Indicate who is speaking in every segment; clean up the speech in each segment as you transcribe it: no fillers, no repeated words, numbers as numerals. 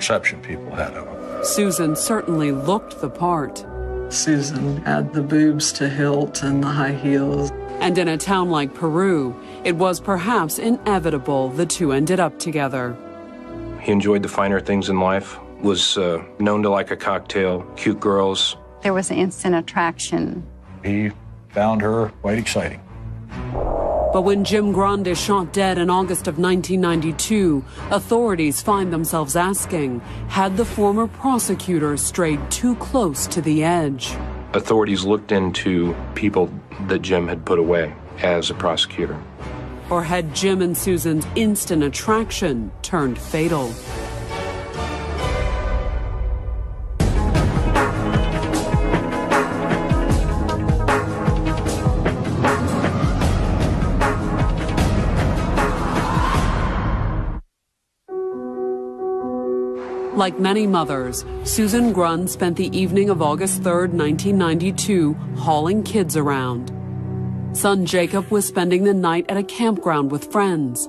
Speaker 1: perception people had of him.
Speaker 2: Susan certainly looked the part.
Speaker 3: Susan had the boobs to hilt and the high heels.
Speaker 2: And in a town like Peru, it was perhaps inevitable the two ended up together.
Speaker 4: He enjoyed the finer things in life, was known to like a cocktail, cute girls.
Speaker 5: There was an instant attraction.
Speaker 1: He found her quite exciting.
Speaker 2: But when Jim Grund is shot dead in August of 1992, authorities find themselves asking, had the former prosecutor strayed too close to the edge?
Speaker 4: Authorities looked into people that Jim had put away as a prosecutor.
Speaker 2: Or had Jim and Susan's instant attraction turned fatal? Like many mothers, Susan Grund spent the evening of August 3, 1992, hauling kids around. Son Jacob was spending the night at a campground with friends.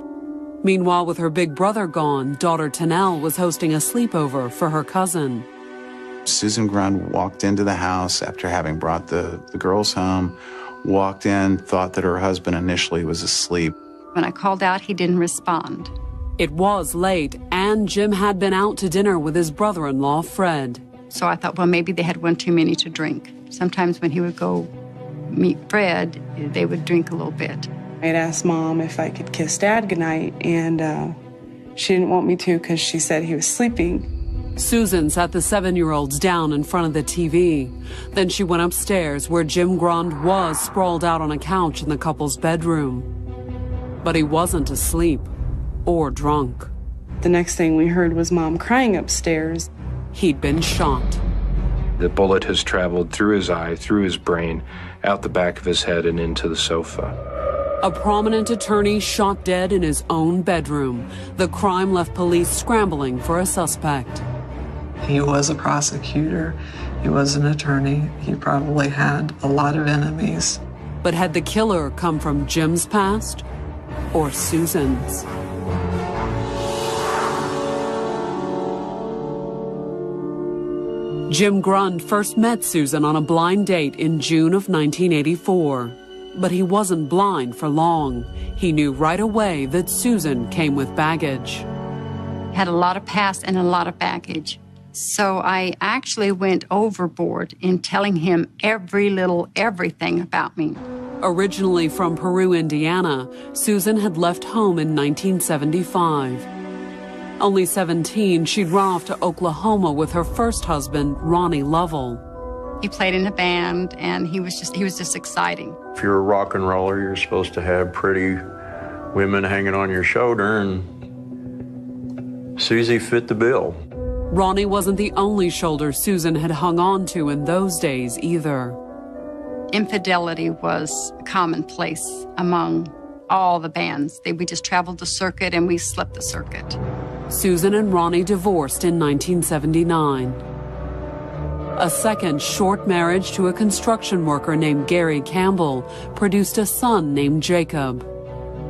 Speaker 2: Meanwhile, with her big brother gone, daughter Tanel was hosting a sleepover for her cousin.
Speaker 6: Susan Grund walked into the house after having brought the girls home, walked in, thought that her husband initially was asleep.
Speaker 5: When I called out, he didn't respond.
Speaker 2: It was late, and Jim had been out to dinner with his brother-in-law, Fred.
Speaker 5: So I thought, well, maybe they had one too many to drink. Sometimes when he would go meet Fred, they would drink a little bit.
Speaker 7: I'd asked Mom if I could kiss Dad goodnight, and she didn't want me to because she said he was sleeping.
Speaker 2: Susan sat the 7-year-olds down in front of the TV. Then she went upstairs where Jim Grund was sprawled out on a couch in the couple's bedroom. But he wasn't asleep or drunk.
Speaker 7: The next thing we heard was Mom crying upstairs.
Speaker 2: He'd been shot.
Speaker 4: The bullet has traveled through his eye, through his brain, out the back of his head and into the sofa.
Speaker 2: A prominent attorney shot dead in his own bedroom. The crime left police scrambling for a suspect.
Speaker 3: He was a prosecutor. He was an attorney. He probably had a lot of enemies.
Speaker 2: But had the killer come from Jim's past or Susan's? Jim Grund first met Susan on a blind date in June of 1984. But he wasn't blind for long. He knew right away that Susan came with baggage.
Speaker 5: Had a lot of past and a lot of baggage. So I actually went overboard in telling him everything about me.
Speaker 2: Originally from Peru, Indiana, Susan had left home in 1975. Only 17, she'd run off to Oklahoma with her first husband, Ronnie Lovell.
Speaker 5: He played in a band, and he was just exciting.
Speaker 8: If you're a rock and roller, you're supposed to have pretty women hanging on your shoulder, and Susie fit the bill.
Speaker 2: Ronnie wasn't the only shoulder Susan had hung on to in those days either.
Speaker 5: Infidelity was commonplace among all the bands. We just traveled the circuit, and we slept the circuit.
Speaker 2: Susan and Ronnie divorced in 1979. A second short marriage to a construction worker named Gary Campbell produced a son named Jacob.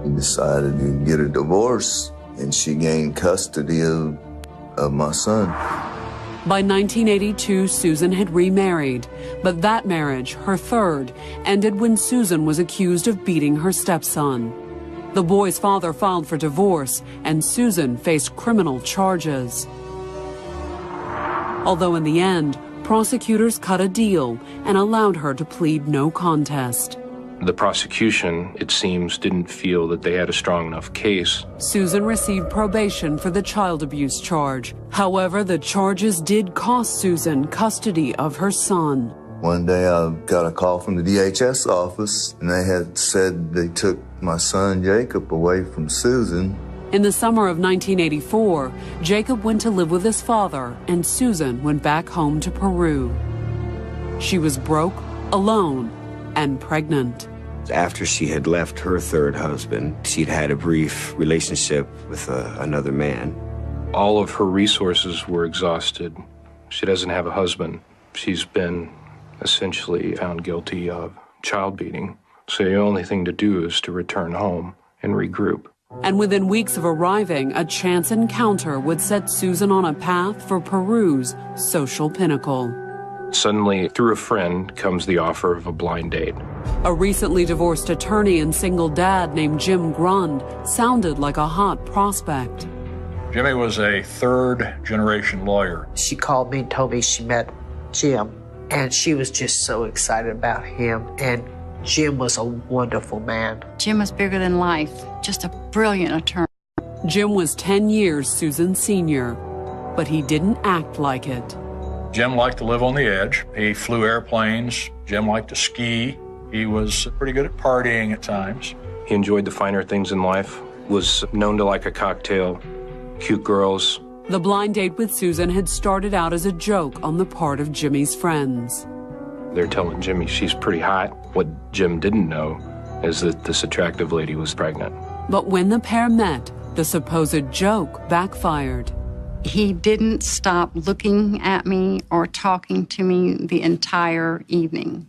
Speaker 9: We decided to get a divorce, and she gained custody of my son.
Speaker 2: By 1982, Susan had remarried, but that marriage, her third, ended when Susan was accused of beating her stepson. The boy's father filed for divorce, and Susan faced criminal charges. Although in the end, prosecutors cut a deal and allowed her to plead no contest.
Speaker 4: The prosecution, it seems, didn't feel that they had a strong enough case.
Speaker 2: Susan received probation for the child abuse charge. However, the charges did cost Susan custody of her son.
Speaker 9: One day I got a call from the DHS office, and they had said they took my son Jacob away from Susan.
Speaker 2: In the summer of 1984, Jacob went to live with his father, and Susan went back home to Peru. She was broke, alone, and pregnant.
Speaker 10: After she had left her third husband, she'd had a brief relationship with another man.
Speaker 4: All of her resources were exhausted. She doesn't have a husband. She's been essentially found guilty of child beating. So the only thing to do is to return home and regroup.
Speaker 2: And within weeks of arriving, a chance encounter would set Susan on a path for Peru's social pinnacle.
Speaker 4: Suddenly, through a friend, comes the offer of a blind date.
Speaker 2: A recently divorced attorney and single dad named Jim Grund sounded like a hot prospect.
Speaker 1: Jimmy was a third-generation lawyer.
Speaker 11: She called me and told me she met Jim, and she was just so excited about him, and Jim was a wonderful man.
Speaker 5: Jim was bigger than life, just a brilliant attorney.
Speaker 2: Jim was 10 years Susan's senior, but he didn't act like it.
Speaker 1: Jim liked to live on the edge. He flew airplanes. Jim liked to ski. He was pretty good at partying at times.
Speaker 4: He enjoyed the finer things in life, was known to like a cocktail, cute girls.
Speaker 2: The blind date with Susan had started out as a joke on the part of Jimmy's friends.
Speaker 4: They're telling Jimmy she's pretty hot. What Jim didn't know is that this attractive lady was pregnant.
Speaker 2: But when the pair met, the supposed joke backfired.
Speaker 5: He didn't stop looking at me or talking to me the entire evening.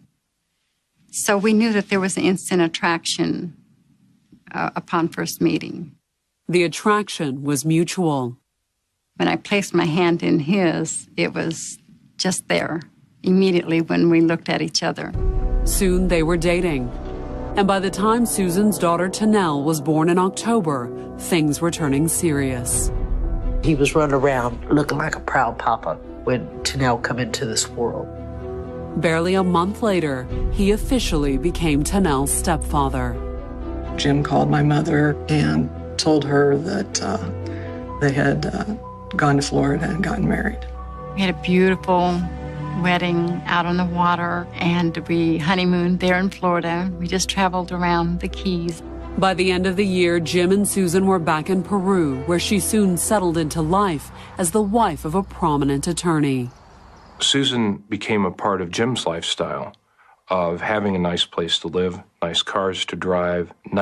Speaker 5: So we knew that there was an instant attraction upon first meeting.
Speaker 2: The attraction was mutual.
Speaker 5: When I placed my hand in his, it was just there, immediately when we looked at each other.
Speaker 2: Soon they were dating. And by the time Susan's daughter Tanel was born in October, things were turning serious.
Speaker 11: He was running around looking like a proud papa when Tanel come into this world.
Speaker 2: Barely a month later, he officially became Tanel's stepfather.
Speaker 3: Jim called my mother and told her that they had gone to Florida and gotten married.
Speaker 5: We had a beautiful wedding out on the water, and we honeymooned there in Florida. We just traveled around the Keys.
Speaker 2: By the end of the year, Jim and Susan were back in Peru, where she soon settled into life as the wife of a prominent attorney.
Speaker 4: Susan became a part of Jim's lifestyle of having a nice place to live, nice cars to drive,